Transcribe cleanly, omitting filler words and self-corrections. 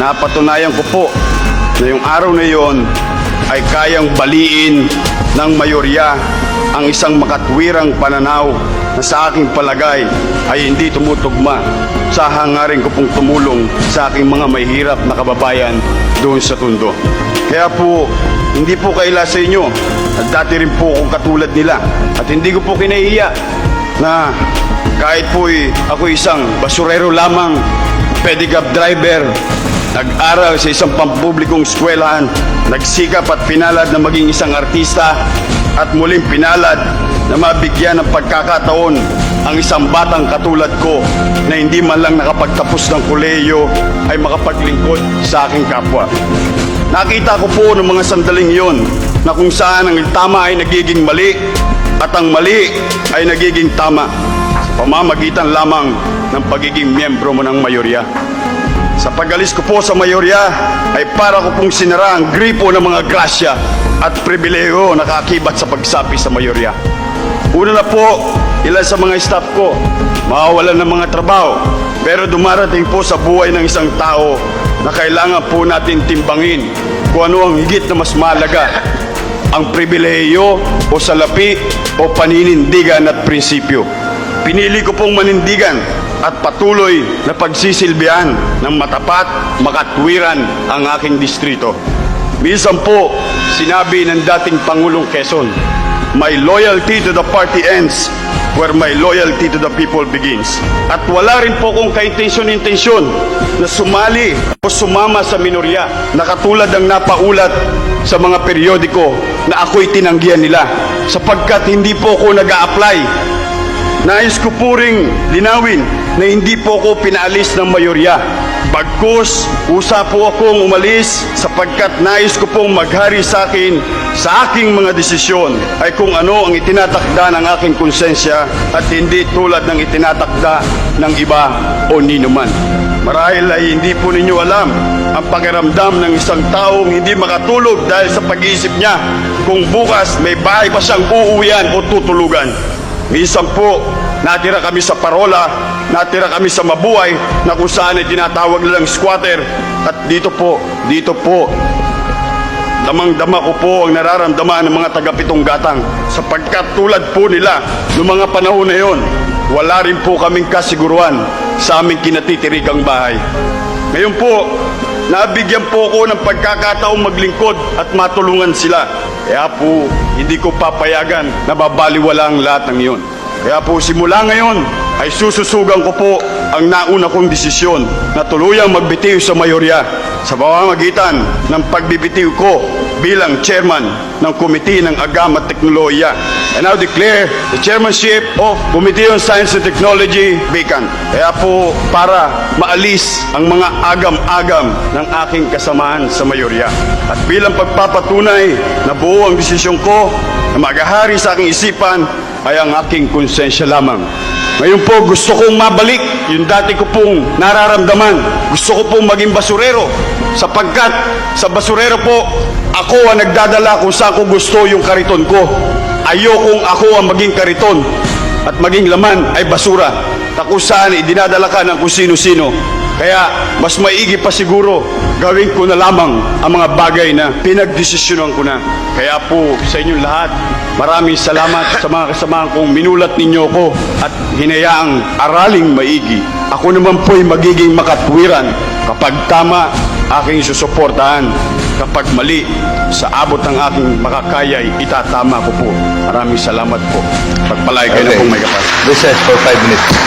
napatunayan ko po na yung araw na yon ay kayang baliin ng mayorya ang isang makatwirang pananaw na sa aking palagay ay hindi tumutugma sa hangarin ko pong tumulong sa aking mga mahihirap na kababayan doon sa Tondo. Kaya po, hindi po kaila sa inyo at dati rin po akong katulad nila at hindi ko po kinahiya na kahit po ako isang basurero lamang, pedicab driver, nag-aral sa isang pampublikong eskwelahan, nagsikap at pinalad na maging isang artista at muling pinalad na mabigyan ng pagkakataon ang isang batang katulad ko na hindi man lang nakapagtapos ng kolehiyo ay makapaglingkod sa aking kapwa. Nakita ko po ng mga sandaling iyon na kung saan ang tama ay nagiging mali at ang mali ay nagiging tama sa pamamagitan lamang ng pagiging miyembro mo ng mayorya. Sa pag-alis ko po sa mayorya ay para ko pong sinara ang gripo ng mga grasya at pribileyo na kaakibat sa pagsapi sa mayorya. Una na po, ilan sa mga staff ko mawawalan ng mga trabaho, pero dumarating po sa buhay ng isang tao na kailangan po natin timbangin kung ano ang higit na mas mahalaga, ang pribileyo o salapi o paninindigan at prinsipyo. Pinili ko pong manindigan at patuloy na pagsisilbihan ng matapat, makatwiran ang aking distrito. Minsan po, sinabi ng dating Pangulong Quezon, "My loyalty to the party ends where my loyalty to the people begins." At wala rin po kong kaintensyon-intensyon na sumali o sumama sa minorya na katulad ng napaulat sa mga periodiko na ako'y tinanggihan nila sapagkat hindi po ako nag-a-apply. Nais ko po ring linawin na hindi po ako pinaalis ng mayorya. Bagkus, usa po akong umalis sapagkat nais ko pong maghari sa akin sa aking mga desisyon ay kung ano ang itinatakda ng aking konsensya at hindi tulad ng itinatakda ng iba o ninuman. Marahil ay hindi po ninyo alam ang pakiramdam ng isang taong hindi makatulog dahil sa pag-iisip niya kung bukas may bahay pa siyang uuwian o tutulugan. Minsan po, natira kami sa parola, natira kami sa mabuhay na kung saan ay tinatawag nilang squatter. At dito po, damang-dama ko po ang nararamdaman ng mga taga-Pitong Gatang sapagkat tulad po nila noong mga panahon na yon, wala rin po kaming kasiguruhan sa aming kinatitirigang bahay. Ngayon po, nabigyan po ako ng pagkakataong maglingkod at matulungan sila. Kaya po, hindi ko papayagan na babaliwala ang lahat ng iyon. Kaya po, simula ngayon, ay sususugan ko po ang nauna kong desisyon na tuluyang magbitiw sa mayorya sa pamamagitan ng pagbibitiw ko bilang chairman ng Komite ng Agam at Teknolohiya. I now declare the chairmanship of Committee on Science and Technology vacant. Kaya po, para maalis ang mga agam-agam ng aking kasamaan sa mayorya. At bilang pagpapatunay na buo ang desisyon ko na maghahari sa aking isipan ay ang aking konsensya lamang. Ngayon po, gusto kong mabalik yung dati ko pong nararamdaman. Gusto ko pong maging basurero sapagkat sa basurero po, ako ang nagdadala kung saan ko gusto yung kariton ko. Ayokong ako ang maging kariton at maging laman ay basura na kung saan idinadala ka ng kung sino-sino. Kaya mas maigi pa siguro gawin ko na lamang ang mga bagay na pinagdesisyonan ko na. Kaya po sa inyong lahat, maraming salamat sa mga kasamahan kong minulat ninyo ko at hinayaang araling maigi. Ako naman po'y magiging makatwiran kapag tama aking susuportahan, kapag mali sa abot ng aking makakaya'y itatama ko po. Maraming salamat po. Pagpalay kayo na pong may kapal. Recess for 5 minutes.